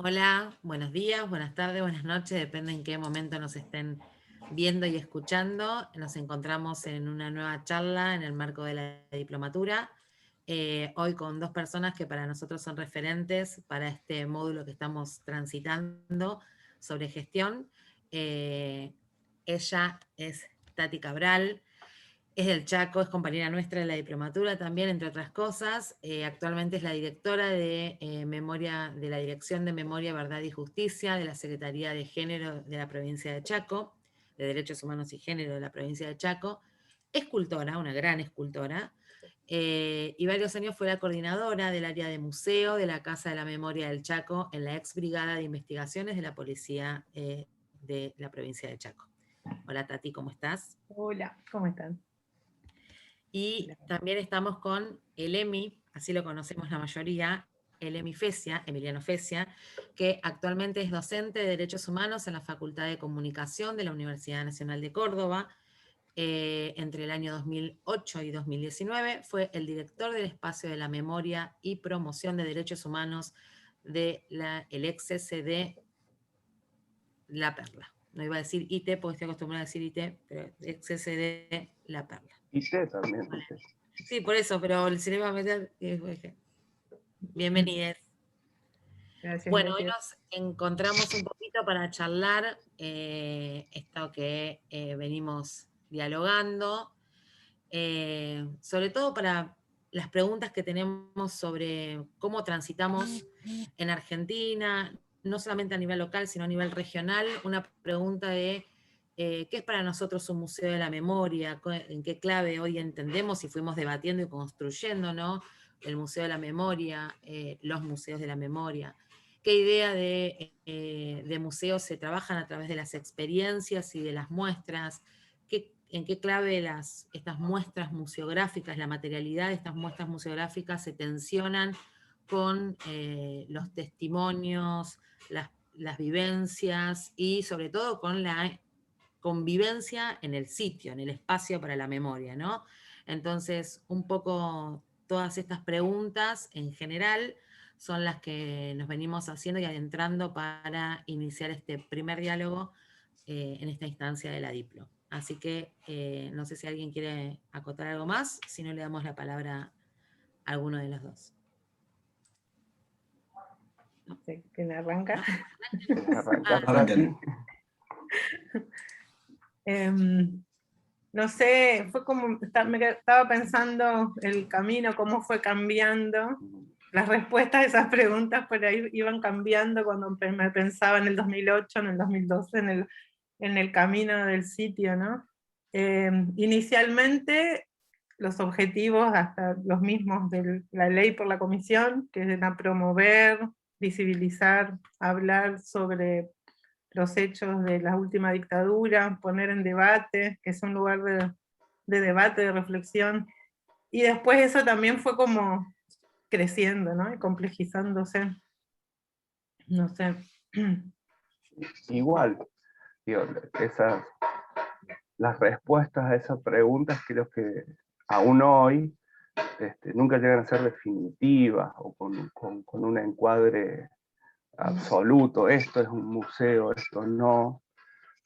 Hola, buenos días, buenas tardes, buenas noches, depende en qué momento nos estén viendo y escuchando. Nos encontramos en una nueva charla en el marco de la diplomatura, hoy con dos personas que para nosotros son referentes para este módulo que estamos transitando sobre gestión. Ella es Tati Cabral. Es del Chaco, es compañera nuestra de la diplomatura también, entre otras cosas. Actualmente es la directora de memoria, de la Dirección de Memoria, Verdad y Justicia de la Secretaría de Género de la provincia de Chaco, de Derechos Humanos y Género de la provincia de Chaco. Escultora, una gran escultora, y varios años fue la coordinadora del área de museo de la Casa de la Memoria del Chaco en la ex brigada de investigaciones de la policía de la provincia de Chaco. Hola Tati, ¿cómo estás? Hola, ¿cómo están? Y también estamos con el EMI, así lo conocemos la mayoría, el EMI Fesia, Emiliano Fesia, que actualmente es docente de Derechos Humanos en la Facultad de Comunicación de la Universidad Nacional de Córdoba. Entre el año 2008 y 2019 fue el director del Espacio de la Memoria y Promoción de Derechos Humanos del ex-CCD La Perla. No iba a decir IT porque estoy acostumbrada a decir IT, pero ex-CCD La Perla. Y C también. Sí, por eso, pero se le iba a meter. Bienvenidos. Gracias, Bueno, hoy gracias. nos encontramos un poquito para charlar esto que venimos dialogando, sobre todo para las preguntas que tenemos sobre cómo transitamos en Argentina, no solamente a nivel local, sino a nivel regional, una pregunta de qué es para nosotros un museo de la memoria, en qué clave hoy entendemos y fuimos debatiendo y construyendo, ¿no? El Museo de la Memoria, los museos de la memoria. ¿Qué idea de museos se trabajan a través de las experiencias y de las muestras? ¿En qué clave estas muestras museográficas, la materialidad de estas muestras museográficas se tensionan con los testimonios, las vivencias y sobre todo con la convivencia en el sitio, en el espacio para la memoria, ¿no? Entonces, un poco todas estas preguntas en general son las que nos venimos haciendo y adentrando para iniciar este primer diálogo en esta instancia de la Diplo. Así que no sé si alguien quiere acotar algo más, si no le damos la palabra a alguno de los dos. Sí, ¿quién arranca? Arranquen. No sé, fue como, me estaba pensando el camino, cómo fue cambiando. Las respuestas a esas preguntas por ahí iban cambiando cuando me pensaba en el 2008, en el 2012, en el camino del sitio, ¿no? Inicialmente, los objetivos, hasta los mismos de la ley por la comisión, que era promover, visibilizar, hablar sobre los hechos de la última dictadura, poner en debate, que es un lugar de debate, de reflexión. Y después eso también fue como creciendo, ¿no? Y complejizándose. No sé. Igual, digo, las respuestas a esas preguntas creo que aún hoy nunca llegan a ser definitivas o con un encuadre absoluto, esto es un museo, esto no.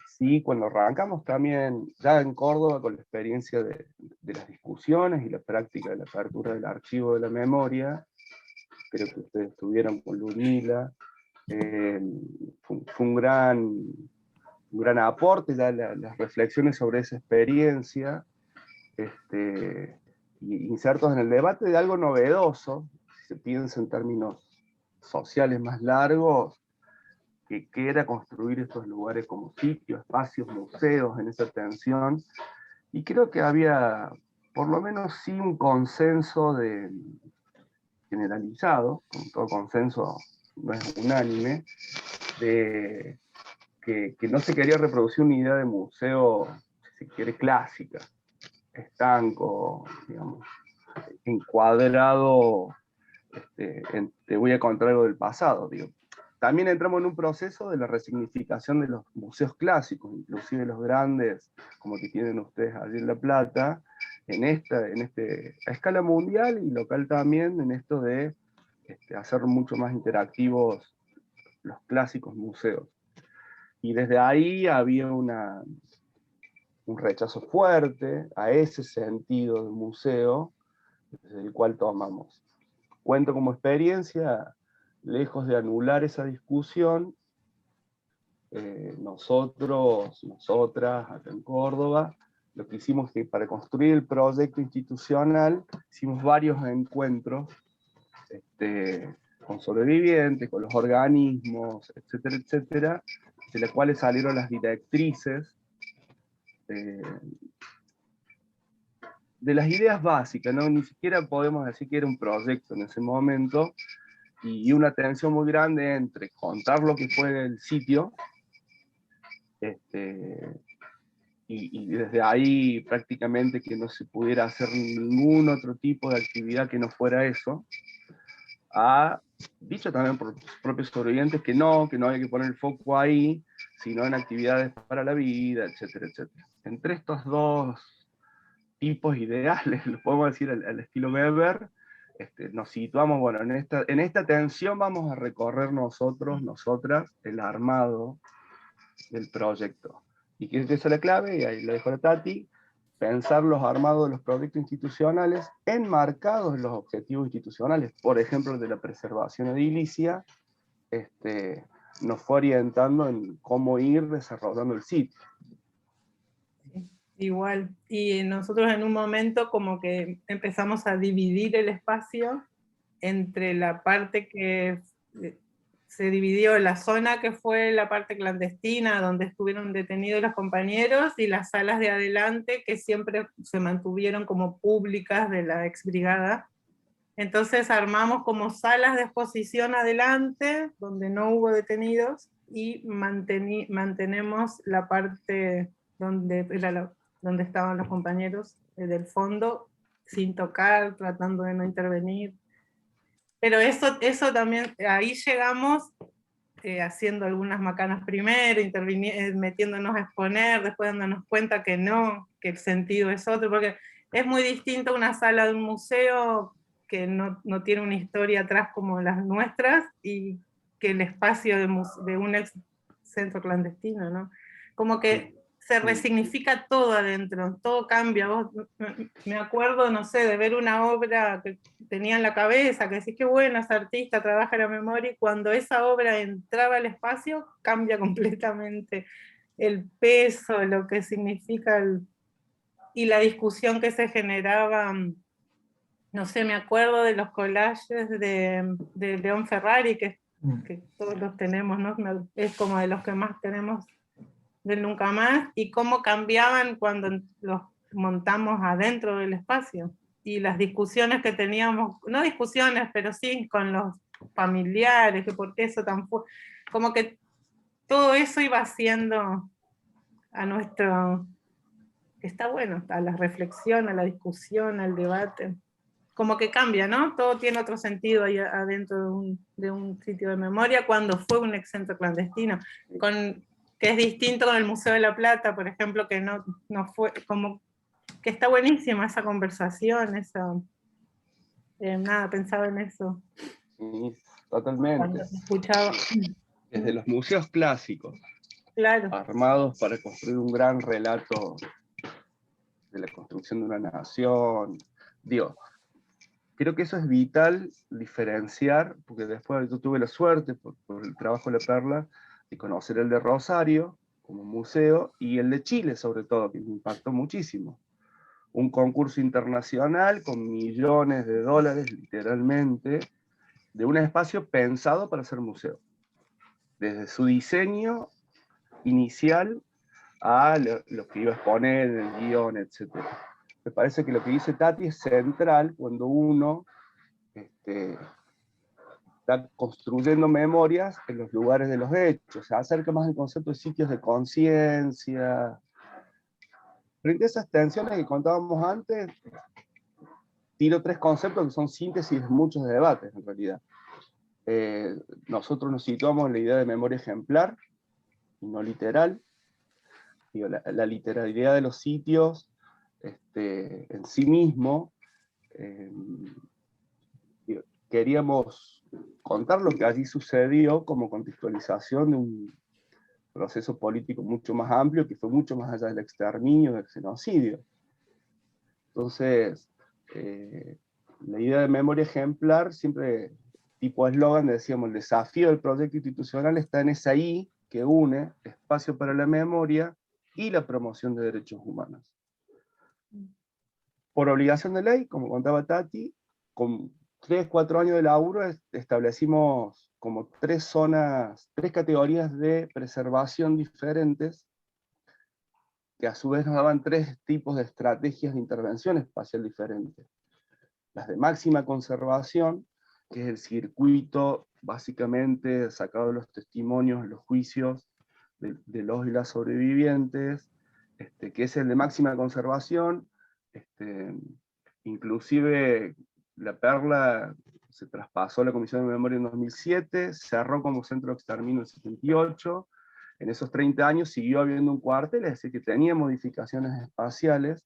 Sí, cuando arrancamos también, ya en Córdoba, con la experiencia de las discusiones y la práctica de la apertura del archivo de la memoria, creo que ustedes estuvieron con Ludmila, fue un gran aporte ya las reflexiones sobre esa experiencia, insertos en el debate de algo novedoso, si se piensa en términos sociales más largos, que era construir estos lugares como sitios, espacios, museos en esa tensión, y creo que había por lo menos sí un consenso generalizado, con todo consenso no es unánime, de que no se quería reproducir una idea de museo, si se quiere, clásica, estanco, digamos, encuadrado, te voy a contar algo del pasado, digo. También entramos en un proceso de la resignificación de los museos clásicos, inclusive los grandes, como que tienen ustedes allí en La Plata, a escala mundial y local también, en esto de hacer mucho más interactivos los clásicos museos. Y desde ahí había un rechazo fuerte a ese sentido de museo, desde el cual tomamos. Cuento como experiencia, lejos de anular esa discusión, nosotros, nosotras, acá en Córdoba, lo que hicimos que para construir el proyecto institucional, hicimos varios encuentros con sobrevivientes, con los organismos, etcétera, etcétera, de las cuales salieron las directrices de las ideas básicas, ¿no? Ni siquiera podemos decir que era un proyecto en ese momento, y una tensión muy grande entre contar lo que fue el sitio, y desde ahí prácticamente que no se pudiera hacer ningún otro tipo de actividad que no fuera eso, dicho también por los propios sobrevivientes que no había que poner el foco ahí, sino en actividades para la vida, etcétera, etcétera. Entre estos dos tipos ideales, lo podemos decir al estilo Weber, nos situamos, bueno, en esta tensión vamos a recorrer nosotros, nosotras, el armado del proyecto. Y que esa es la clave, y ahí lo dejo a Tati, pensar los armados de los proyectos institucionales enmarcados en los objetivos institucionales, por ejemplo, el de la preservación edilicia, nos fue orientando en cómo ir desarrollando el sitio. Igual, y nosotros en un momento como que empezamos a dividir el espacio entre la parte que se dividió, la zona que fue la parte clandestina, donde estuvieron detenidos los compañeros, y las salas de adelante que siempre se mantuvieron como públicas de la ex brigada. Entonces armamos como salas de exposición adelante, donde no hubo detenidos, y mantenemos la parte donde estaban los compañeros del fondo, sin tocar, tratando de no intervenir. Pero eso también, ahí llegamos haciendo algunas macanas primero, metiéndonos a exponer, después dándonos cuenta que no, que el sentido es otro, porque es muy distinto una sala de un museo que no tiene una historia atrás como las nuestras, y que el espacio de un ex centro clandestino, ¿no? Como que se resignifica todo adentro, todo cambia. Me acuerdo, no sé, de ver una obra que tenía en la cabeza, que decís, qué bueno, ese artista, trabaja la memoria, y cuando esa obra entraba al espacio, cambia completamente el peso, lo que significa, y la discusión que se generaba. No sé, me acuerdo de los collages de León Ferrari, que todos los tenemos, ¿no? Es como de los que más tenemos del Nunca Más, y cómo cambiaban cuando los montamos adentro del espacio, y las discusiones que teníamos, no discusiones, pero sí con los familiares, que por qué eso tan fuerte, como que todo eso iba haciendo a nuestro, está bueno, a la reflexión, a la discusión, al debate. Como que cambia, ¿no? Todo tiene otro sentido ahí adentro de un sitio de memoria cuando fue un ex centro clandestino, que es distinto con el Museo de la Plata, por ejemplo, que no fue, como que está buenísima esa conversación, nada, pensaba en eso. Sí, totalmente. Cuando te escuchaba. Desde los museos clásicos, Claro. armados para construir un gran relato de la construcción de una nación, digo, creo que eso es vital diferenciar, porque después yo tuve la suerte, por el trabajo de La Perla, de conocer el de Rosario como museo, y el de Chile sobre todo, que me impactó muchísimo. Un concurso internacional con millones de dólares, literalmente, de un espacio pensado para ser museo. Desde su diseño inicial a lo que iba a exponer, el guión, etc. Me parece que lo que dice Tati es central cuando uno está construyendo memorias en los lugares de los hechos, se acerca más al concepto de sitios de conciencia. Frente a esas tensiones que contábamos antes, tiro 3 conceptos que son síntesis de muchos debates, en realidad. Nosotros nos situamos en la idea de memoria ejemplar, y no literal. Digo, la literalidad de los sitios en sí mismo, queríamos contar lo que allí sucedió como contextualización de un proceso político mucho más amplio, que fue mucho más allá del exterminio, del genocidio. Entonces, la idea de memoria ejemplar, siempre tipo eslogan, decíamos, el desafío del proyecto institucional está en esa I que une espacio para la memoria y la promoción de derechos humanos. Por obligación de ley, como contaba Tati, con 3-4 años de laburo establecimos como 3 zonas, 3 categorías de preservación diferentes, que a su vez nos daban 3 tipos de estrategias de intervención espacial diferentes. Las de máxima conservación, que es el circuito básicamente sacado de los testimonios, los juicios de los y las sobrevivientes, que es el de máxima conservación. Inclusive la Perla se traspasó a la Comisión de Memoria en 2007, cerró como centro de exterminio en 78, en esos 30 años siguió habiendo un cuartel, es decir, que tenía modificaciones espaciales.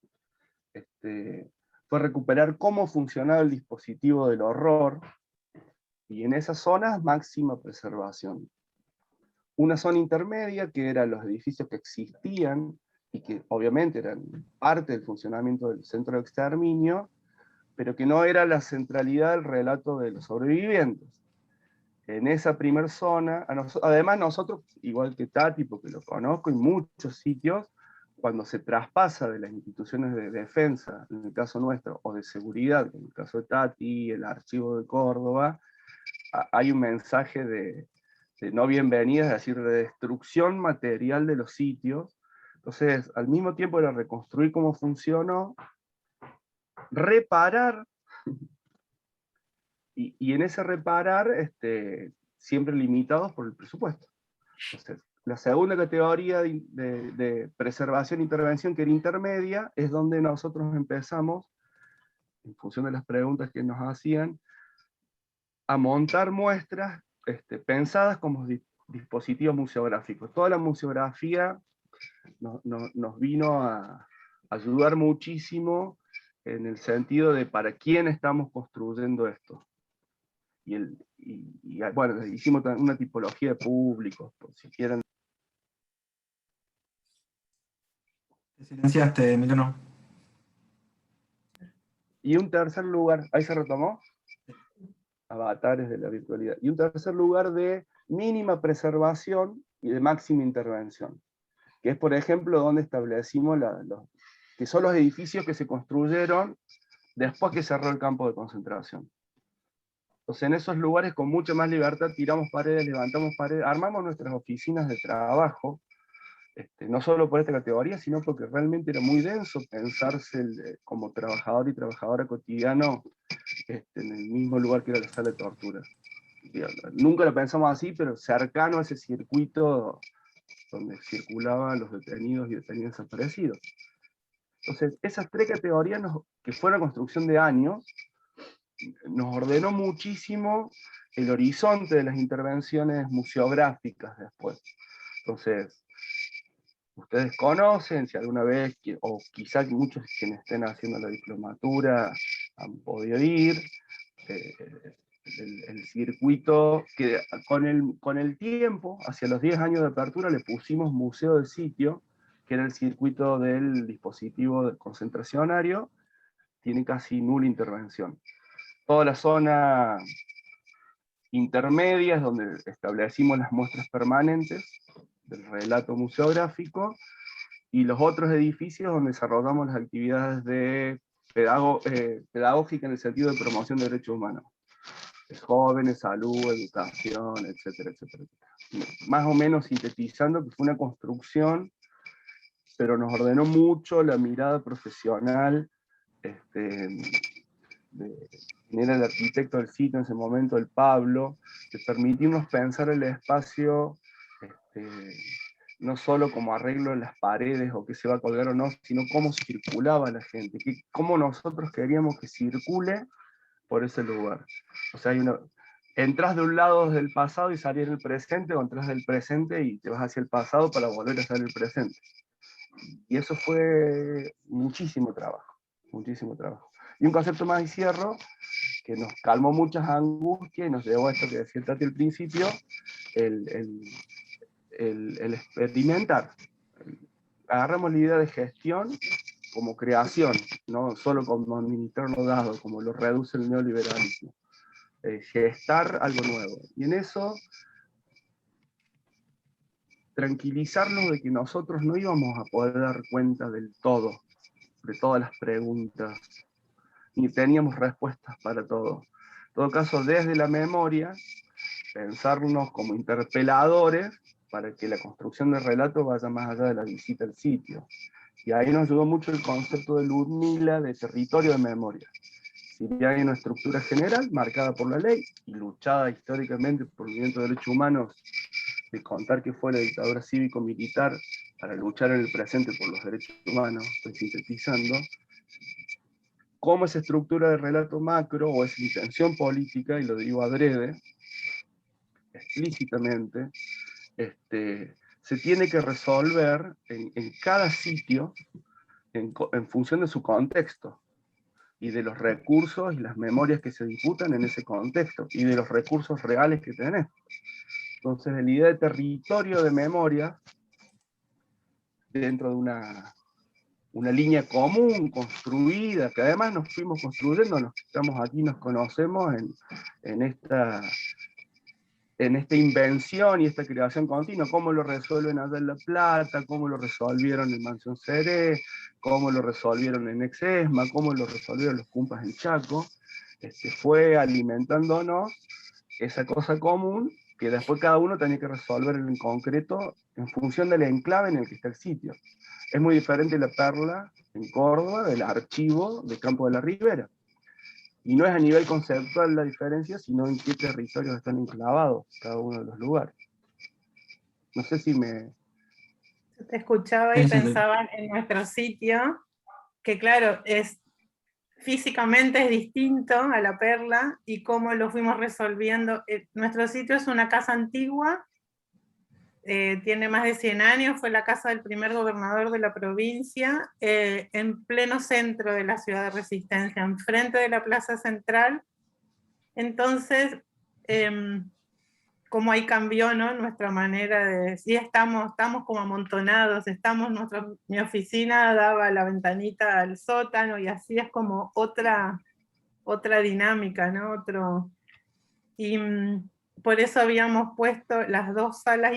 Fue recuperar cómo funcionaba el dispositivo del horror, y en esas zonas máxima preservación. Una zona intermedia, que eran los edificios que existían, y que obviamente eran parte del funcionamiento del centro de exterminio, pero que no era la centralidad del relato de los sobrevivientes. En esa primer zona, además nosotros, igual que Tati, porque lo conozco, en muchos sitios, cuando se traspasa de las instituciones de defensa, en el caso nuestro, o de seguridad, en el caso de Tati, el archivo de Córdoba, hay un mensaje de no bienvenida, es decir, de destrucción material de los sitios. Entonces, al mismo tiempo era reconstruir cómo funcionó, reparar, y en ese reparar, siempre limitados por el presupuesto. Entonces, la segunda categoría de preservación e intervención, que era intermedia, es donde nosotros empezamos, en función de las preguntas que nos hacían, a montar muestras pensadas como dispositivos museográficos. Toda la museografía nos vino a ayudar muchísimo en el sentido de para quién estamos construyendo esto. Y bueno, hicimos una tipología de públicos, por si quieren. Te silenciaste, Emiliano. Y un tercer lugar, ahí se retomó, avatares de la virtualidad. Y un tercer lugar de mínima preservación y de máxima intervención, que es, por ejemplo, donde establecimos que son los edificios que se construyeron después que cerró el campo de concentración. Entonces, en esos lugares con mucha más libertad tiramos paredes, levantamos paredes, armamos nuestras oficinas de trabajo, no solo por esta categoría, sino porque realmente era muy denso pensarse como trabajador y trabajadora cotidiano en el mismo lugar que era la sala de tortura. Nunca lo pensamos así, pero cercano a ese circuito donde circulaban los detenidos y detenidos desaparecidos. Entonces, esas 3 categorías, que fue una construcción de años, nos ordenó muchísimo el horizonte de las intervenciones museográficas después. Entonces, ustedes conocen, si alguna vez, o quizá muchos quienes estén haciendo la diplomatura han podido ir, el circuito que con el tiempo, hacia los 10 años de apertura, le pusimos museo del sitio, que era el circuito del dispositivo concentracionario, tiene casi nula intervención. Toda la zona intermedia es donde establecimos las muestras permanentes del relato museográfico, y los otros edificios donde desarrollamos las actividades de pedagógica en el sentido de promoción de derechos humanos. Jóvenes, salud, educación, etcétera, etcétera. Más o menos sintetizando que fue una construcción, pero nos ordenó mucho la mirada profesional era el arquitecto del sitio en ese momento, el Pablo, de permitirnos pensar el espacio no solo como arreglo de las paredes o que se va a colgar o no, sino cómo circulaba la gente, cómo nosotros queríamos que circule por ese lugar. O sea, entras de un lado del pasado y salís del presente, o entras del presente y te vas hacia el pasado para volver a salir del presente. Y eso fue muchísimo trabajo, muchísimo trabajo. Y un concepto más y cierro, que nos calmó muchas angustias y nos llevó a esto que decía Tati al principio, el experimentar. Agarramos la idea de gestión como creación, no solo como administrar los dados, como lo reduce el neoliberalismo. Gestar algo nuevo. Y en eso, tranquilizarnos de que nosotros no íbamos a poder dar cuenta del todo, de todas las preguntas, ni teníamos respuestas para todo. En todo caso, desde la memoria, pensarnos como interpeladores para que la construcción del relato vaya más allá de la visita al sitio. Y ahí nos ayudó mucho el concepto de Ludmila, de territorio de memoria. Si bien hay una estructura general marcada por la ley y luchada históricamente por el movimiento de derechos humanos, de contar que fue la dictadura cívico-militar para luchar en el presente por los derechos humanos, estoy sintetizando, cómo esa estructura de relato macro o esa intención política, y lo digo adrede, explícitamente, se tiene que resolver en cada sitio en función de su contexto y de los recursos y las memorias que se disputan en ese contexto y de los recursos reales que tenés. Entonces, la idea de territorio de memoria dentro de una línea común, construida, que además nos fuimos construyendo, los que estamos aquí nos conocemos en esta invención y esta creación continua, cómo lo resuelven allá en La Plata, cómo lo resolvieron en Mansión Seré, cómo lo resolvieron en Exesma, cómo lo resolvieron los Cumpas en Chaco, fue alimentándonos esa cosa común que después cada uno tenía que resolver en concreto en función del enclave en el que está el sitio. Es muy diferente la Perla en Córdoba del archivo de Campo de la Ribera. Y no es a nivel conceptual la diferencia, sino en qué territorios están enclavados cada uno de los lugares. No sé si me... Te escuchaba y pensaba en nuestro sitio, que claro, físicamente es distinto a La Perla, y cómo lo fuimos resolviendo. Nuestro sitio es una casa antigua, tiene más de 100 años, fue la casa del primer gobernador de la provincia, en pleno centro de la ciudad de Resistencia, enfrente de la plaza central. Entonces, como ahí cambió, ¿no?, nuestra manera de... Sí, estamos como amontonados, mi oficina daba la ventanita al sótano, y así es como otra dinámica, ¿no? Y por eso habíamos puesto las dos salas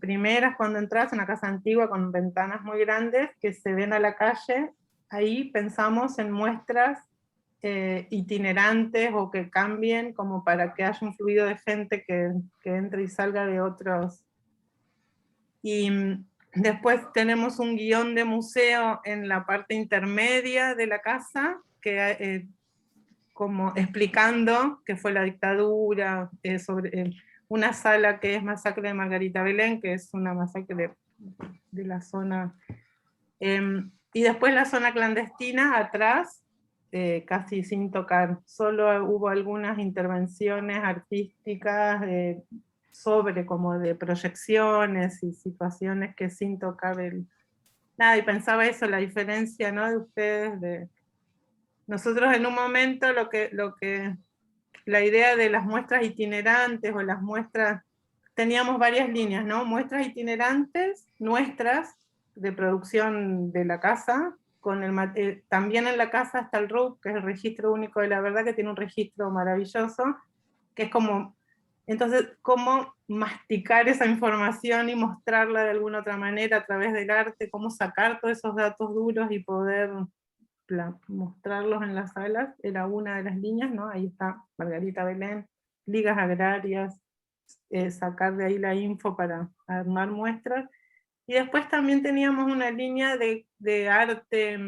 primeras cuando entras, una casa antigua con ventanas muy grandes que se ven a la calle. Ahí pensamos en muestras itinerantes o que cambien, como para que haya un fluido de gente que entre y salga de otros. Y después tenemos un guión de museo en la parte intermedia de la casa, que como explicando qué fue la dictadura, sobre una sala que es Masacre de Margarita Belén, que es una masacre de la zona, y después la zona clandestina atrás, casi sin tocar, solo hubo algunas intervenciones artísticas sobre como de proyecciones y situaciones que sin tocar nada, y pensaba eso, la diferencia, ¿no?, de ustedes, nosotros en un momento la idea de las muestras itinerantes o las muestras, teníamos varias líneas, ¿no? Muestras itinerantes nuestras de producción de la casa, también en la casa está el RUP, que es el Registro Único de la Verdad, que tiene un registro maravilloso, que es como, entonces, cómo masticar esa información y mostrarla de alguna otra manera a través del arte, cómo sacar todos esos datos duros y poder mostrarlos en las salas, era una de las líneas, ¿no? Ahí está Margarita Belén, ligas agrarias, sacar de ahí la info para armar muestras. Y después también teníamos una línea de arte,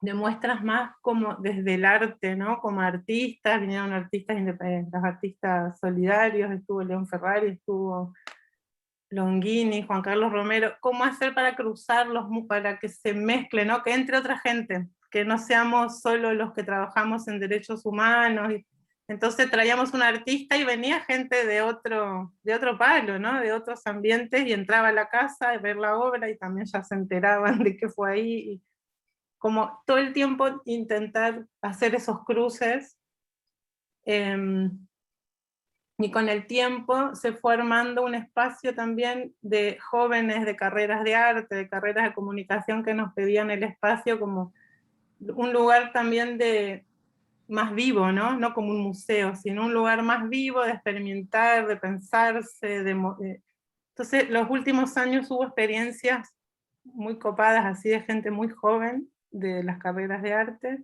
de muestras más como desde el arte, ¿no? Como artistas, vinieron artistas independientes, los artistas solidarios, estuvo León Ferrari, estuvo Longini, Juan Carlos Romero, cómo hacer para cruzarlos, para que se mezclen, ¿no?, que entre otra gente, que no seamos solo los que trabajamos en derechos humanos. Entonces traíamos un artista y venía gente de otro palo, ¿no?, de otros ambientes, y entraba a la casa a ver la obra y también ya se enteraban de que fue ahí. Y como todo el tiempo intentar hacer esos cruces Y con el tiempo se fue armando un espacio también de jóvenes de carreras de arte, de carreras de comunicación, que nos pedían el espacio como un lugar también de más vivo, ¿no? No como un museo, sino un lugar más vivo de experimentar, de pensarse. Entonces, los últimos años hubo experiencias muy copadas, así de gente muy joven, de las carreras de arte.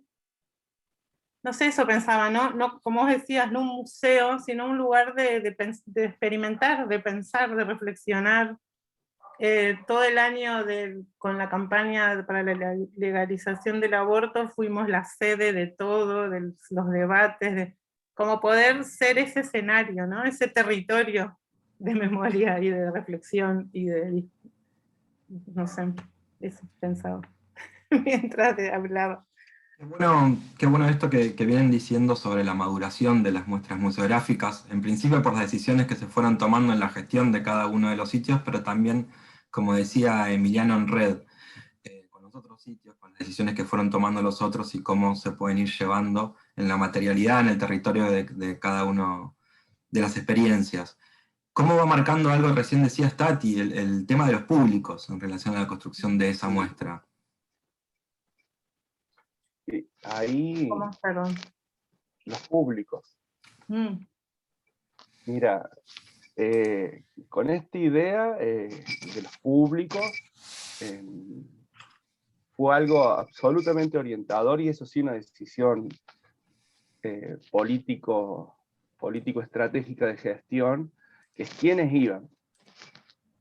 No sé, eso pensaba, ¿no? No, como vos decías, no un museo, sino un lugar de experimentar, de pensar, de reflexionar. Todo el año con la campaña para la legalización del aborto fuimos la sede de todo, de los debates, de como poder ser ese escenario, ¿no? Ese territorio de memoria y de reflexión y no sé, eso pensaba mientras hablaba. Qué bueno esto que vienen diciendo sobre la maduración de las muestras museográficas, en principio por las decisiones que se fueron tomando en la gestión de cada uno de los sitios, pero también, como decía Emiliano en Red, con los otros sitios, con las decisiones que fueron tomando los otros y cómo se pueden ir llevando en la materialidad, en el territorio de cada uno de las experiencias. ¿Cómo va marcando algo, recién decías Tati, el tema de los públicos en relación a la construcción de esa muestra? Ahí, ¿Cómo? Perdón. los públicos. Mira, con esta idea de los públicos, fue algo absolutamente orientador, y eso sí, una decisión político-estratégica de gestión, que es quiénes iban.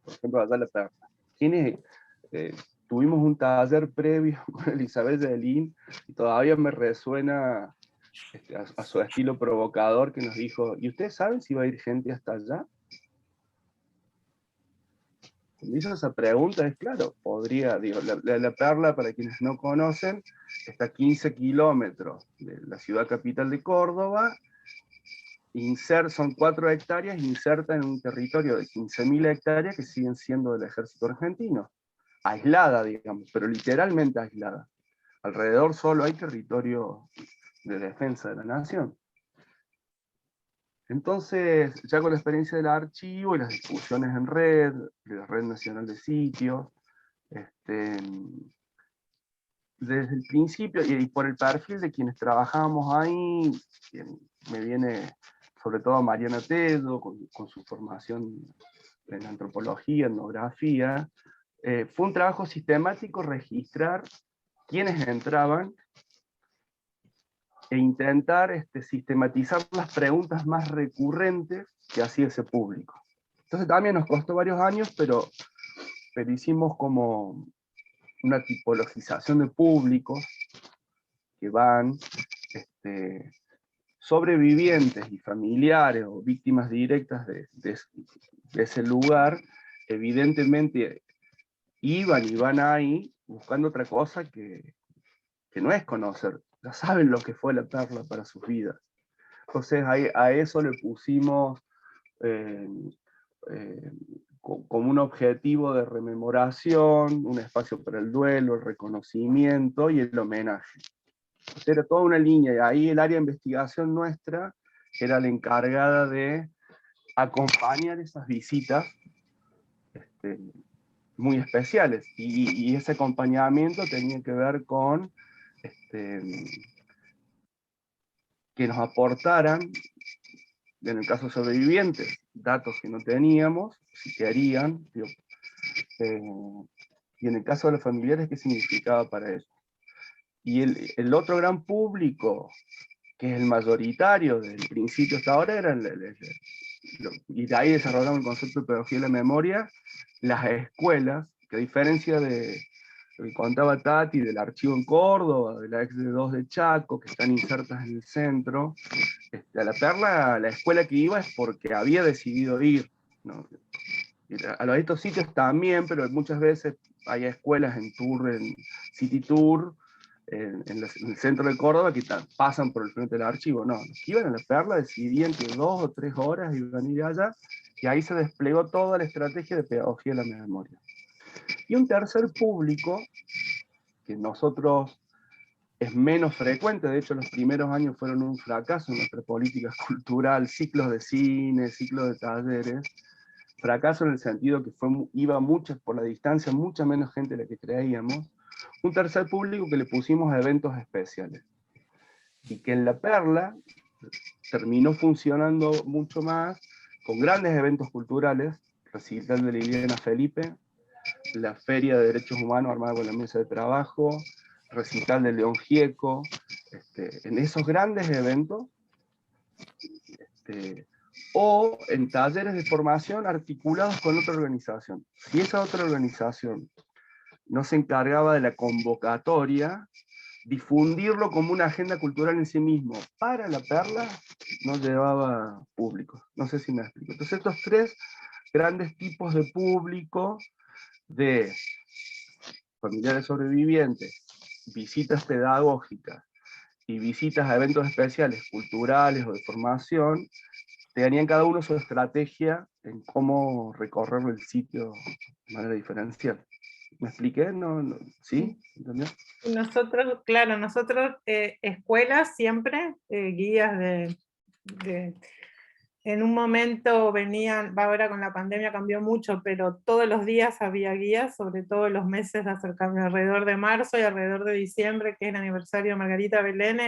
Por ejemplo, allá la Perla. ¿Quiénes? Tuvimos un taller previo con Elizabeth Delín, y todavía me resuena a su estilo provocador, que nos dijo: ¿y ustedes saben si va a ir gente hasta allá? Cuando hizo esa pregunta, es claro, podría, digo, la Perla, para quienes no conocen, está a 15 kilómetros de la ciudad capital de Córdoba, son 4 hectáreas, inserta en un territorio de 15.000 hectáreas que siguen siendo del ejército argentino. Aislada, digamos, pero literalmente aislada. Alrededor solo hay territorio de defensa de la nación. Entonces, ya con la experiencia del archivo y las discusiones en red, de la Red Nacional de Sitios, desde el principio, y por el perfil de quienes trabajábamos ahí, me viene sobre todo Mariana Tedo, con su formación en antropología, etnografía, fue un trabajo sistemático registrar quiénes entraban e intentar sistematizar las preguntas más recurrentes que hacía ese público. Entonces también nos costó varios años, pero hicimos como una tipologización de públicos que van sobrevivientes y familiares o víctimas directas de ese lugar. Evidentemente iban y van ahí buscando otra cosa que no es conocer, ya saben lo que fue la Perla para sus vidas. Entonces a eso le pusimos como un objetivo de rememoración, un espacio para el duelo, el reconocimiento y el homenaje. Entonces era toda una línea, y ahí el área de investigación nuestra era la encargada de acompañar esas visitas muy especiales, y ese acompañamiento tenía que ver con que nos aportaran, en el caso de sobrevivientes, datos que no teníamos, si querían, y en el caso de los familiares, qué significaba para ellos. Y el otro gran público, que es el mayoritario del principio hasta ahora, era y de ahí desarrollamos el concepto de pedagogía de la memoria, las escuelas, que a diferencia de lo que contaba Tati, del archivo en Córdoba, de la ex-2 de Chaco, que están insertas en el centro, a la Perla, la escuela que iba es porque había decidido ir, ¿no? A estos sitios también, pero muchas veces hay escuelas en tour, en City Tour, en el centro de Córdoba, que pasan por el frente del archivo. No, los que iban a la Perla decidían que 2 o 3 horas iban a ir allá, y ahí se desplegó toda la estrategia de pedagogía de la memoria. Y un tercer público, que nosotros es menos frecuente. De hecho, los primeros años fueron un fracaso en nuestra política cultural, ciclos de cine, ciclos de talleres. Fracaso en el sentido que iba por la distancia, mucha menos gente de la que creíamos. Un tercer público que le pusimos a eventos especiales. Y que en La Perla terminó funcionando mucho más, con grandes eventos culturales, recital de Liliana Felipe, la Feria de Derechos Humanos armada con la Mesa de Trabajo, recital de León Gieco, en esos grandes eventos, o en talleres de formación articulados con otra organización. Si esa otra organización no se encargaba de la convocatoria, difundirlo como una agenda cultural en sí mismo para La Perla no llevaba público. No sé si me explico. Entonces estos tres grandes tipos de público, de familiares sobrevivientes, visitas pedagógicas y visitas a eventos especiales, culturales o de formación, tenían cada uno su estrategia en cómo recorrer el sitio de manera diferencial. ¿Me expliqué? ¿Sí? ¿Entendió? Nosotros, claro, escuelas siempre, guías en un momento venían, ahora con la pandemia cambió mucho, pero todos los días había guías, sobre todo los meses alrededor de marzo y alrededor de diciembre, que es el aniversario de Margarita Belén,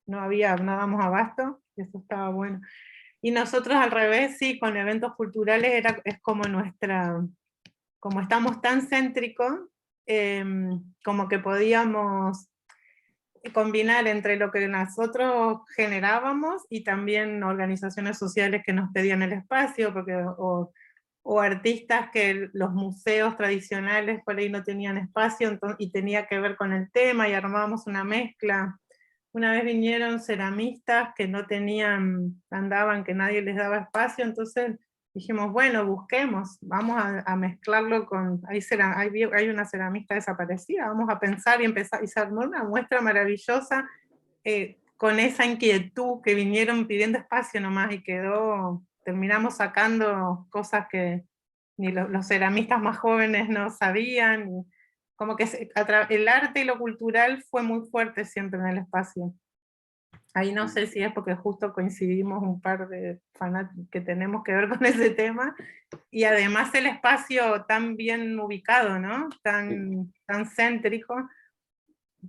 no dábamos abasto, y eso estaba bueno. Y nosotros al revés, sí, con eventos culturales es como como estamos tan céntricos, como que podíamos combinar entre lo que nosotros generábamos y también organizaciones sociales que nos pedían el espacio, o artistas que los museos tradicionales por ahí no tenían espacio, y tenía que ver con el tema, y armábamos una mezcla. Una vez vinieron ceramistas que no andaban, que nadie les daba espacio, entonces dijimos, bueno, busquemos, vamos a mezclarlo con, hay una ceramista desaparecida, vamos a pensar y empezar, y se armó una muestra maravillosa, con esa inquietud, que vinieron pidiendo espacio nomás, y terminamos sacando cosas que ni los ceramistas más jóvenes no sabían, y como que el arte y lo cultural fue muy fuerte siempre en el espacio. Ahí no sé si es porque justo coincidimos un par de fanáticos que tenemos que ver con ese tema, y además el espacio tan bien ubicado, ¿no? Tan céntrico.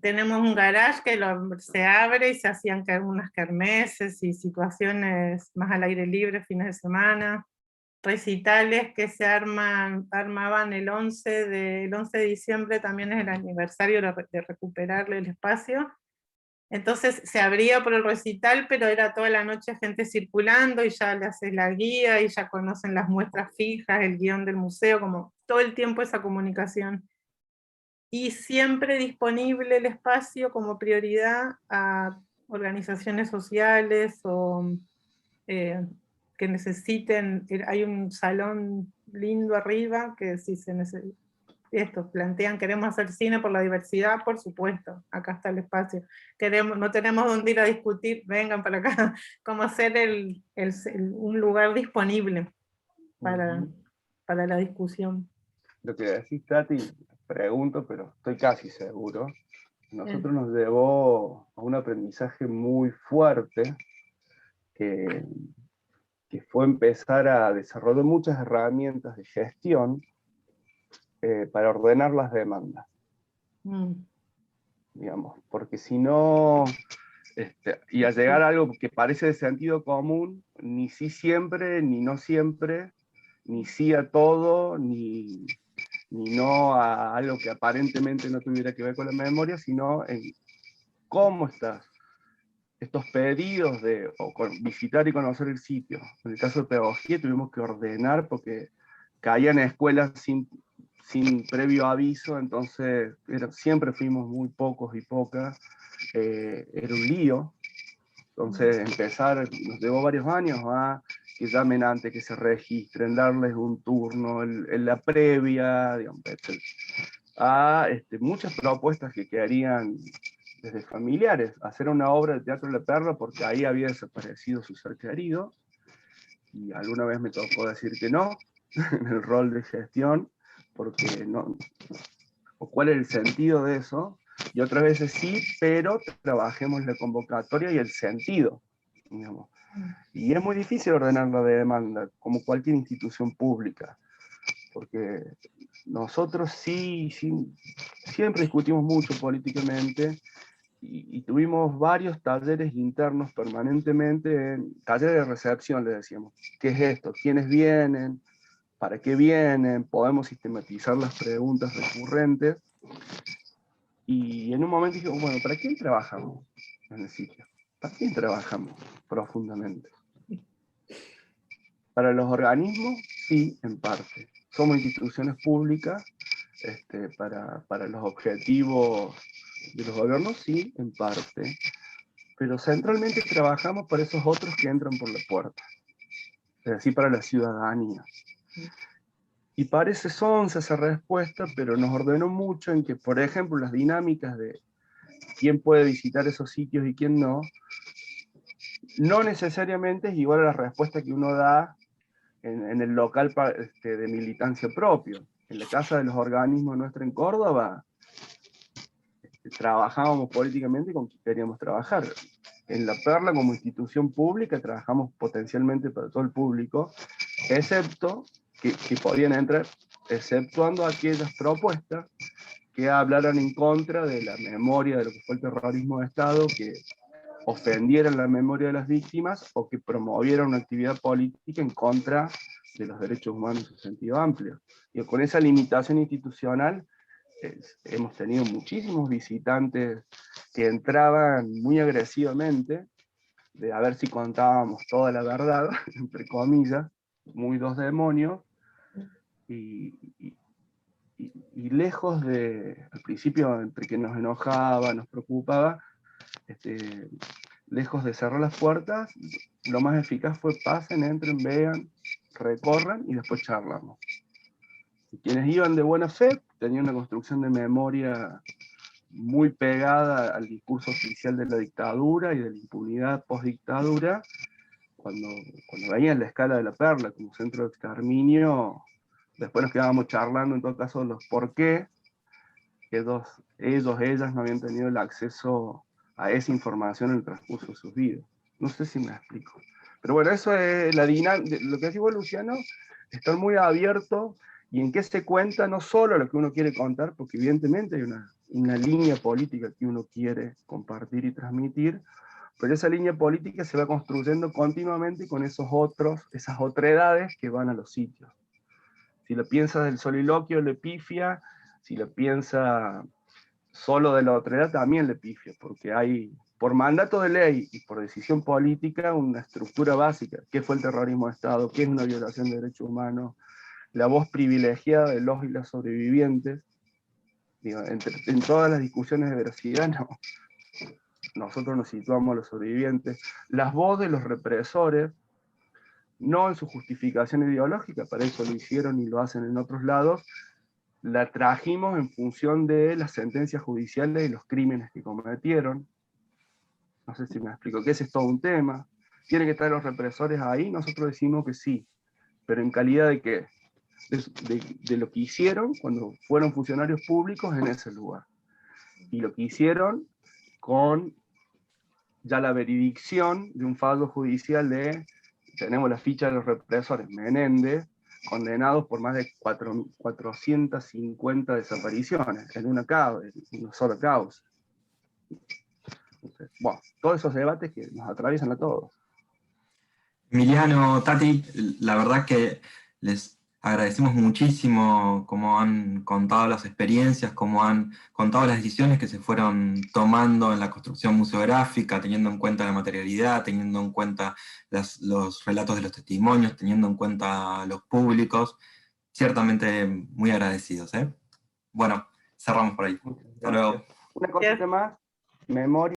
Tenemos un garage que se abre y se hacían unas kermeses y situaciones más al aire libre, fines de semana. Recitales que se armaban el 11 de diciembre, también es el aniversario de recuperarle el espacio. Entonces se abría por el recital, pero era toda la noche gente circulando, y ya le haces la guía, y ya conocen las muestras fijas, el guión del museo, como todo el tiempo esa comunicación. Y siempre disponible el espacio como prioridad a organizaciones sociales o que necesiten. Hay un salón lindo arriba que si se necesita, plantean, queremos hacer cine por la diversidad, por supuesto, acá está el espacio. No tenemos dónde ir a discutir, vengan para acá, como hacer un lugar disponible para la discusión. Lo que decís, Tati, pregunto, pero estoy casi seguro, nosotros nos llevó a un aprendizaje muy fuerte, que fue empezar a desarrollar muchas herramientas de gestión para ordenar las demandas. Digamos, porque si no, y a llegar a algo que parece de sentido común, ni sí siempre, ni no siempre, ni sí a todo, ni no a algo que aparentemente no tuviera que ver con la memoria, sino en cómo estás. Estos pedidos de visitar y conocer el sitio. En el caso de pedagogía tuvimos que ordenar porque caían escuelas sin previo aviso, entonces siempre fuimos muy pocos y pocas. Era un lío. Entonces nos llevó varios años a que llamen antes, que se registren, darles un turno en la previa, digamos, muchas propuestas que quedarían desde familiares, hacer una obra de teatro en La Perla porque ahí había desaparecido su ser querido, y alguna vez me tocó decir que no, en el rol de gestión, porque no, o cuál es el sentido de eso, y otras veces sí, pero trabajemos la convocatoria y el sentido, digamos. Y es muy difícil ordenar la demanda, como cualquier institución pública, porque nosotros sí siempre discutimos mucho políticamente, y tuvimos varios talleres internos permanentemente, talleres de recepción, le decíamos. ¿Qué es esto? ¿Quiénes vienen? ¿Para qué vienen? Podemos sistematizar las preguntas recurrentes. Y en un momento dije, bueno, ¿para quién trabajamos en el sitio? ¿Para quién trabajamos profundamente? Para los organismos, sí, en parte. Somos instituciones públicas, para los objetivos de los gobiernos, sí, en parte. Pero centralmente trabajamos para esos otros que entran por la puerta. Es decir, para la ciudadanía. Y parece sonsa esa respuesta, pero nos ordenó mucho en que, por ejemplo, las dinámicas de quién puede visitar esos sitios y quién no, no necesariamente es igual a la respuesta que uno da en el local de militancia propio. En la Casa de los Organismos nuestra en Córdoba, trabajábamos políticamente con quien queríamos trabajar. En La Perla, como institución pública, trabajamos potencialmente para todo el público, excepto que podían entrar, exceptuando aquellas propuestas que hablaran en contra de la memoria de lo que fue el terrorismo de Estado, que ofendieran la memoria de las víctimas o que promovieran una actividad política en contra de los derechos humanos en su sentido amplio. Y con esa limitación institucional, hemos tenido muchísimos visitantes que entraban muy agresivamente, de a ver si contábamos toda la verdad, entre comillas, muy dos demonios, y lejos de, al principio, entre que nos enojaba, nos preocupaba, lejos de cerrar las puertas, lo más eficaz fue pasen, entren, vean, recorran y después charlamos. Y quienes iban de buena fe tenían una construcción de memoria muy pegada al discurso oficial de la dictadura y de la impunidad post-dictadura. Cuando veían la escala de La Perla como centro de exterminio, después nos quedábamos charlando en todo caso los por qué ellas no habían tenido el acceso a esa información en el transcurso de sus vidas. No sé si me explico. Pero bueno, eso es la dinámica. Lo que decís vos, Luciano, estar muy abierto y en qué se cuenta no solo lo que uno quiere contar, porque evidentemente hay una línea política que uno quiere compartir y transmitir, pero esa línea política se va construyendo continuamente con esas otredades que van a los sitios. Si lo piensas del soliloquio, le pifia; si lo piensa solo de la otredad, también le pifia, porque hay, por mandato de ley y por decisión política, una estructura básica. ¿Qué fue el terrorismo de Estado? ¿Qué es una violación de derechos humanos? La voz privilegiada de los y las sobrevivientes. Digo, en todas las discusiones de veracidad, no. Nosotros nos situamos a los sobrevivientes. Las voces de los represores, no en su justificación ideológica, para eso lo hicieron y lo hacen en otros lados, la trajimos en función de las sentencias judiciales y los crímenes que cometieron. No sé si me explico, que ese es todo un tema. ¿Tienen que estar los represores ahí? Nosotros decimos que sí, pero ¿en calidad de qué? De lo que hicieron cuando fueron funcionarios públicos en ese lugar. Y lo que hicieron con ya la veredicción de un fallo judicial de, tenemos la ficha de los represores, Menéndez, condenados por más de 450 desapariciones en una sola causa. Entonces, bueno, todos esos debates que nos atraviesan a todos. Emiliano, Tati, la verdad que les agradecemos muchísimo cómo han contado las experiencias, cómo han contado las decisiones que se fueron tomando en la construcción museográfica, teniendo en cuenta la materialidad, teniendo en cuenta los relatos de los testimonios, teniendo en cuenta los públicos. Ciertamente muy agradecidos, ¿eh? Bueno, cerramos por ahí. Hasta luego. Una cosita más, memoria.